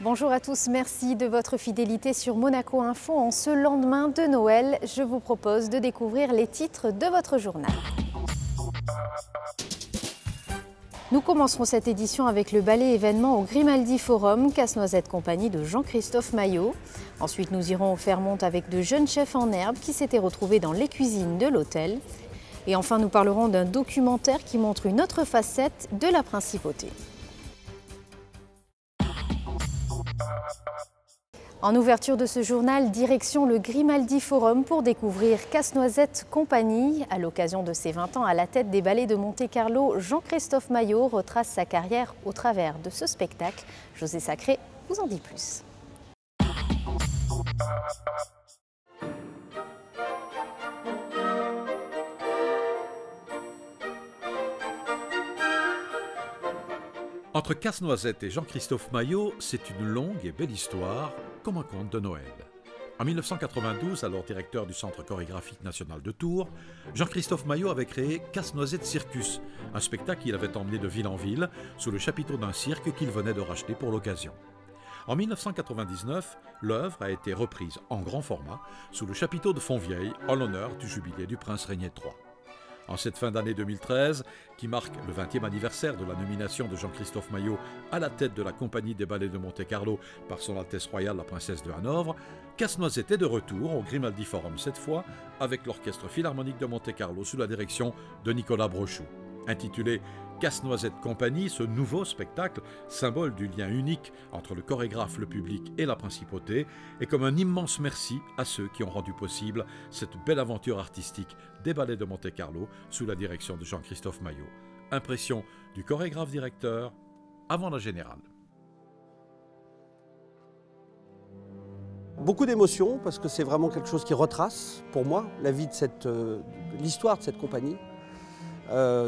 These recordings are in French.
Bonjour à tous, merci de votre fidélité sur Monaco Info. En ce lendemain de Noël, je vous propose de découvrir les titres de votre journal. Nous commencerons cette édition avec le ballet événement au Grimaldi Forum, Casse-Noisette compagnie de Jean-Christophe Maillot. Ensuite, nous irons au Fairmont avec de jeunes chefs en herbe qui s'étaient retrouvés dans les cuisines de l'hôtel. Et enfin, nous parlerons d'un documentaire qui montre une autre facette de la principauté. En ouverture de ce journal, direction le Grimaldi Forum pour découvrir Casse-Noisette compagnie. À l'occasion de ses 20 ans à la tête des ballets de Monte-Carlo, Jean-Christophe Maillot retrace sa carrière au travers de ce spectacle. José Sacré vous en dit plus. Entre Casse-Noisette et Jean-Christophe Maillot, c'est une longue et belle histoire, comme un conte de Noël. En 1992, alors directeur du Centre chorégraphique national de Tours, Jean-Christophe Maillot avait créé Casse-Noisette Circus, un spectacle qu'il avait emmené de ville en ville, sous le chapiteau d'un cirque qu'il venait de racheter pour l'occasion. En 1999, l'œuvre a été reprise en grand format, sous le chapiteau de Fontvieille, en l'honneur du jubilé du prince Régnier III. En cette fin d'année 2013, qui marque le 20e anniversaire de la nomination de Jean-Christophe Maillot à la tête de la compagnie des ballets de Monte-Carlo par son Altesse Royale la Princesse de Hanovre, Casse-Noisette est de retour au Grimaldi Forum cette fois avec l'Orchestre Philharmonique de Monte-Carlo sous la direction de Nicolas Brochou. Intitulé Casse-Noisette Compagnie, ce nouveau spectacle, symbole du lien unique entre le chorégraphe, le public et la principauté, est comme un immense merci à ceux qui ont rendu possible cette belle aventure artistique des ballets de Monte-Carlo sous la direction de Jean-Christophe Maillot. Impression du chorégraphe-directeur avant la générale. Beaucoup d'émotions parce que c'est vraiment quelque chose qui retrace, pour moi, la vie de l'histoire de cette compagnie.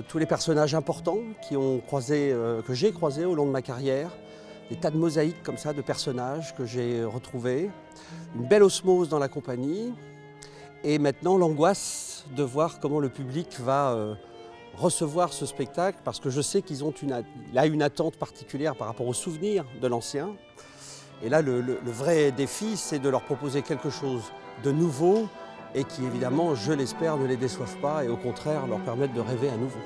Tous les personnages importants que j'ai croisés au long de ma carrière, des tas de mosaïques comme ça de personnages que j'ai retrouvés, une belle osmose dans la compagnie et maintenant l'angoisse de voir comment le public va recevoir ce spectacle parce que je sais qu'il a une attente particulière par rapport aux souvenirs de l'ancien. Et là, le vrai défi, c'est de leur proposer quelque chose de nouveau et qui, évidemment, je l'espère, ne les déçoivent pas et au contraire leur permettent de rêver à nouveau.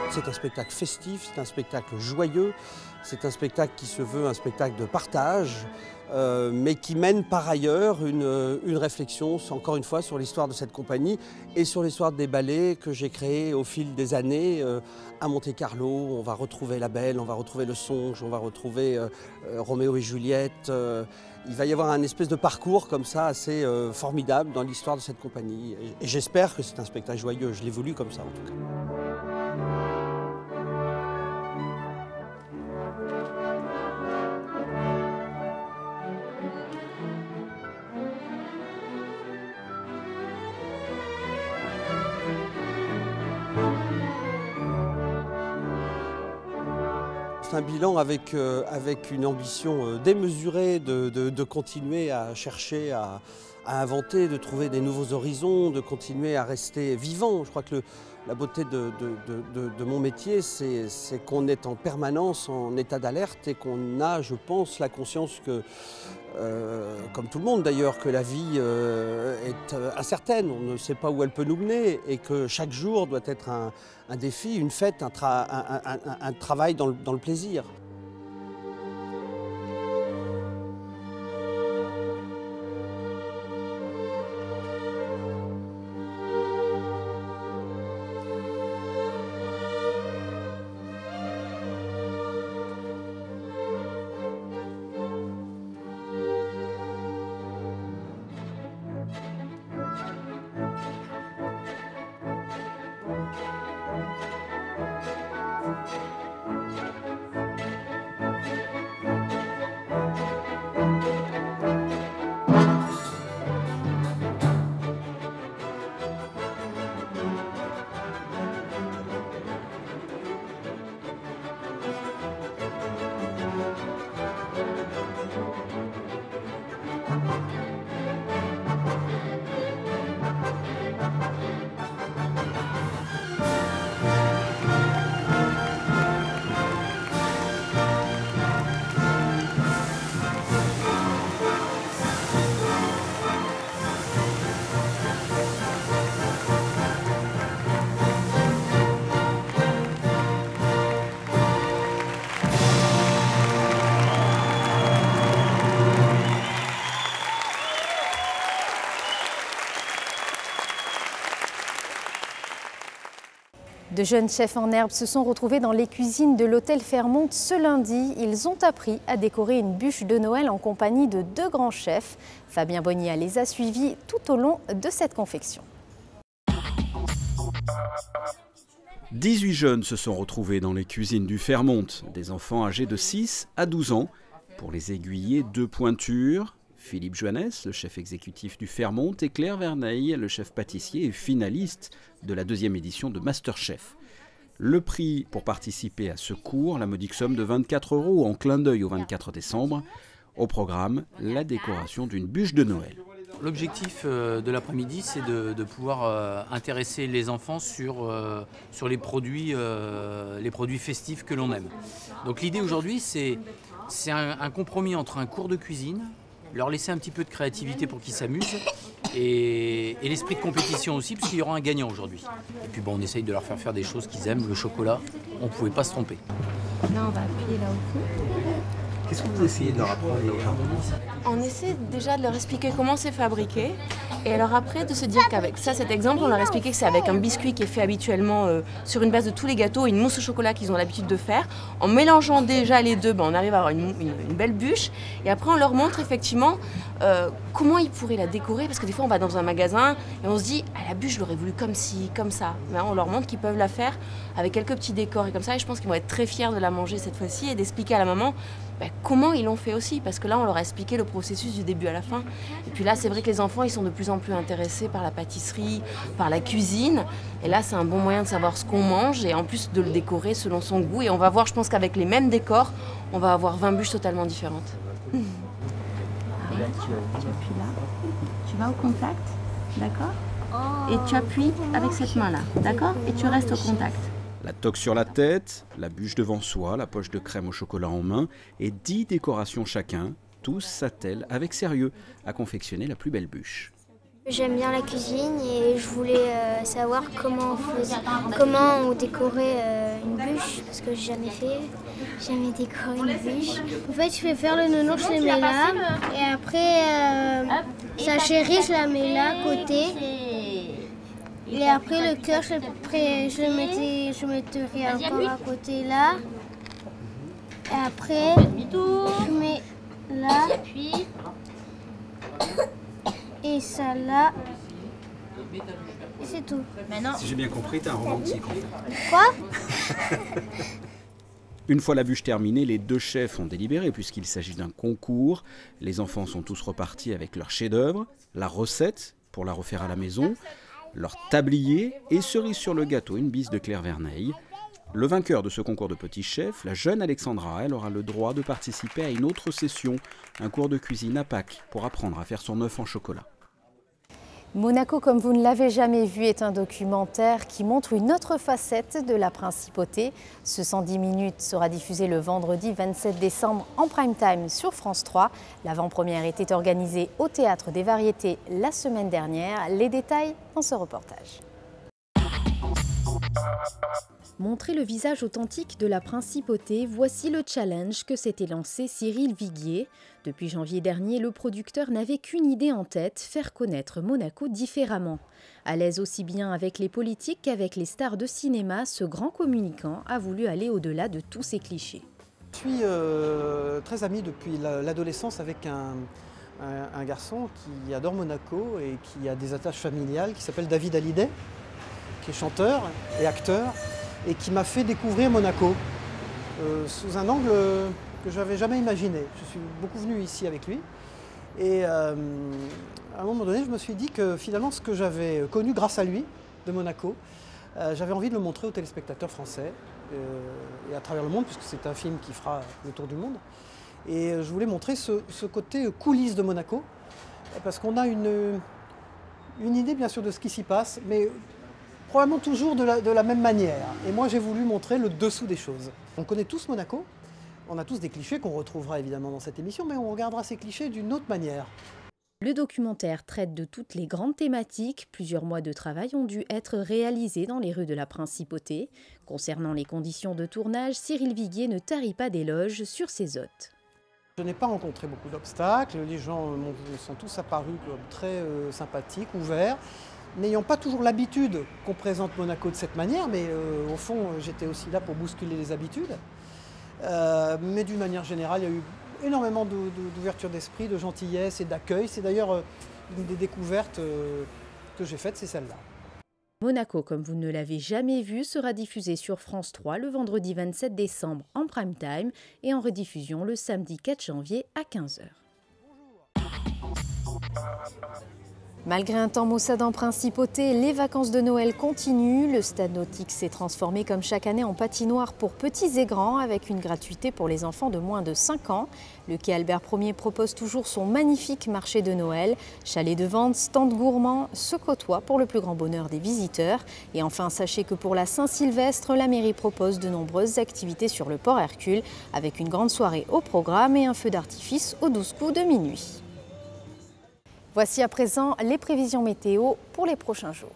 C'est un spectacle festif, c'est un spectacle joyeux, c'est un spectacle qui se veut un spectacle de partage, mais qui mène par ailleurs une réflexion, encore une fois, sur l'histoire de cette compagnie et sur l'histoire des ballets que j'ai créés au fil des années à Monte-Carlo. On va retrouver La Belle, on va retrouver Le Songe, on va retrouver Roméo et Juliette. Il va y avoir un espèce de parcours comme ça assez formidable dans l'histoire de cette compagnie. Et j'espère que c'est un spectacle joyeux, je l'ai voulu comme ça en tout cas. C'est un bilan avec une ambition démesurée de continuer à chercher, à inventer, de trouver des nouveaux horizons, de continuer à rester vivant. Je crois que la beauté de mon métier, c'est qu'on est en permanence en état d'alerte et qu'on a, je pense, la conscience que, comme tout le monde d'ailleurs, que la vie est incertaine, on ne sait pas où elle peut nous mener et que chaque jour doit être un défi, une fête, un travail dans le plaisir. De jeunes chefs en herbe se sont retrouvés dans les cuisines de l'hôtel Fairmont ce lundi. Ils ont appris à décorer une bûche de Noël en compagnie de 2 grands chefs. Fabien Bonilla les a suivis tout au long de cette confection. 18 jeunes se sont retrouvés dans les cuisines du Fairmont, des enfants âgés de 6 à 12 ans. Pour les aiguiller, 2 pointures. Philippe Joannes, le chef exécutif du Fairmont, et Claire Verneille, le chef pâtissier et finaliste de la 2e édition de Masterchef. Le prix pour participer à ce cours, la modique somme de 24 € en clin d'œil au 24 décembre. Au programme, la décoration d'une bûche de Noël. L'objectif de l'après-midi, c'est de pouvoir intéresser les enfants sur les produits festifs que l'on aime. Donc l'idée aujourd'hui, c'est un compromis entre un cours de cuisine, leur laisser un petit peu de créativité pour qu'ils s'amusent et l'esprit de compétition aussi, parce qu'il y aura un gagnant aujourd'hui. Et puis bon, on essaye de leur faire des choses qu'ils aiment. Le chocolat, on ne pouvait pas se tromper. Là, on va appuyer là aussi. Qu'est-ce que vous essayez de leur apprendre aujourd'hui? On essaie déjà de leur expliquer comment c'est fabriqué. Et alors après, de se dire qu'avec ça, cet exemple, on leur expliqué que c'est avec un biscuit qui est fait habituellement sur une base de tous les gâteaux et une mousse au chocolat qu'ils ont l'habitude de faire. En mélangeant déjà les deux, on arrive à avoir une belle bûche. Et après, on leur montre effectivement comment ils pourraient la décorer. Parce que des fois, on va dans un magasin et on se dit « la bûche, je l'aurais voulu comme ci, comme ça ». Mais on leur montre qu'ils peuvent la faire avec quelques petits décors et comme ça. Et je pense qu'ils vont être très fiers de la manger cette fois-ci et d'expliquer à la maman comment ils l'ont fait aussi. Parce que là, on leur a expliqué le processus du début à la fin. Et puis là, c'est vrai que les enfants, ils sont de plus en plus intéressés par la pâtisserie, par la cuisine. Et là, c'est un bon moyen de savoir ce qu'on mange et en plus de le décorer selon son goût. Et on va voir, je pense qu'avec les mêmes décors, on va avoir 20 bûches totalement différentes. Tu appuies là, tu vas au contact, d'accord? Et tu appuies avec cette main-là, d'accord? Et tu restes au contact. La toque sur la tête, la bûche devant soi, la poche de crème au chocolat en main et 10 décorations chacun. Tous s'attellent avec sérieux à confectionner la plus belle bûche. J'aime bien la cuisine et je voulais savoir comment on décorait une bûche parce que j'ai jamais fait, jamais décoré une bûche. En fait, je vais faire le nounours, je le mets là et après sa chérie, je la mets là à côté. Et après le cœur, je le mettrai encore à côté là. Et après, je mets là. Et ça là. Et c'est tout. Maintenant. Si j'ai bien compris, t'es un romantique en fait. Quoi? Une fois la bûche terminée, les 2 chefs ont délibéré puisqu'il s'agit d'un concours. Les enfants sont tous repartis avec leur chef-d'œuvre, la recette pour la refaire à la maison, leur tablier et cerise sur le gâteau, une bise de Claire Verneille. Le vainqueur de ce concours de petits chefs, la jeune Alexandra, elle aura le droit de participer à une autre session, un cours de cuisine à Pâques pour apprendre à faire son œuf en chocolat. Monaco, comme vous ne l'avez jamais vu, est un documentaire qui montre une autre facette de la principauté. Ce 110 minutes sera diffusé le vendredi 27 décembre en prime time sur France 3. L'avant-première était organisée au Théâtre des Variétés la semaine dernière. Les détails dans ce reportage. Montrer le visage authentique de la principauté, voici le challenge que s'était lancé Cyril Viguier. Depuis janvier dernier, le producteur n'avait qu'une idée en tête, faire connaître Monaco différemment. À l'aise aussi bien avec les politiques qu'avec les stars de cinéma, ce grand communicant a voulu aller au-delà de tous ces clichés. Je suis très ami depuis l'adolescence avec un garçon qui adore Monaco et qui a des attaches familiales, qui s'appelle David Hallyday, qui est chanteur et acteur, et qui m'a fait découvrir Monaco sous un angle que je n'avais jamais imaginé. Je suis beaucoup venu ici avec lui et à un moment donné, je me suis dit que finalement ce que j'avais connu grâce à lui de Monaco, j'avais envie de le montrer aux téléspectateurs français et à travers le monde, puisque c'est un film qui fera le tour du monde. Et je voulais montrer ce côté coulisses de Monaco, parce qu'on a une idée bien sûr de ce qui s'y passe, mais probablement toujours de la même manière. Et moi, j'ai voulu montrer le dessous des choses. On connaît tous Monaco, on a tous des clichés qu'on retrouvera évidemment dans cette émission, mais on regardera ces clichés d'une autre manière. Le documentaire traite de toutes les grandes thématiques. Plusieurs mois de travail ont dû être réalisés dans les rues de la Principauté. Concernant les conditions de tournage, Cyril Viguier ne tarit pas d'éloges sur ses hôtes. Je n'ai pas rencontré beaucoup d'obstacles, les gens sont tous apparus comme très sympathiques, ouverts. n'ayant pas toujours l'habitude qu'on présente Monaco de cette manière, mais au fond, j'étais aussi là pour bousculer les habitudes. Mais d'une manière générale, il y a eu énormément d'ouverture d'esprit, de gentillesse et d'accueil. C'est d'ailleurs une des découvertes que j'ai faites, c'est celle-là. Monaco, comme vous ne l'avez jamais vu, sera diffusé sur France 3 le vendredi 27 décembre en prime time et en rediffusion le samedi 4 janvier à 15 h. Malgré un temps maussade en principauté, les vacances de Noël continuent. Le stade nautique s'est transformé comme chaque année en patinoire pour petits et grands avec une gratuité pour les enfants de moins de 5 ans. Le quai Albert Ier propose toujours son magnifique marché de Noël. Chalets de vente, stands gourmands se côtoient pour le plus grand bonheur des visiteurs. Et enfin, sachez que pour la Saint-Sylvestre, la mairie propose de nombreuses activités sur le port Hercule avec une grande soirée au programme et un feu d'artifice aux 12 coups de minuit. Voici à présent les prévisions météo pour les prochains jours.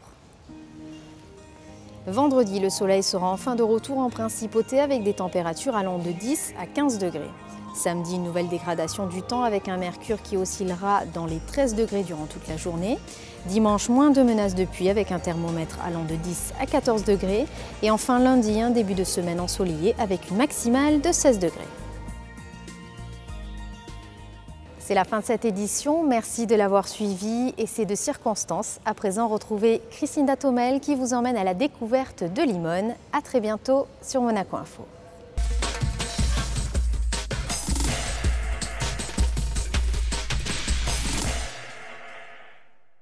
Vendredi, le soleil sera enfin de retour en principauté avec des températures allant de 10 à 15 degrés. Samedi, une nouvelle dégradation du temps avec un mercure qui oscillera dans les 13 degrés durant toute la journée. Dimanche, moins de menaces de pluie avec un thermomètre allant de 10 à 14 degrés. Et enfin lundi, un début de semaine ensoleillé avec une maximale de 16 degrés. C'est la fin de cette édition, merci de l'avoir suivi et c'est de circonstance. À présent, retrouvez Christine Datomel qui vous emmène à la découverte de Limone. À très bientôt sur Monaco Info.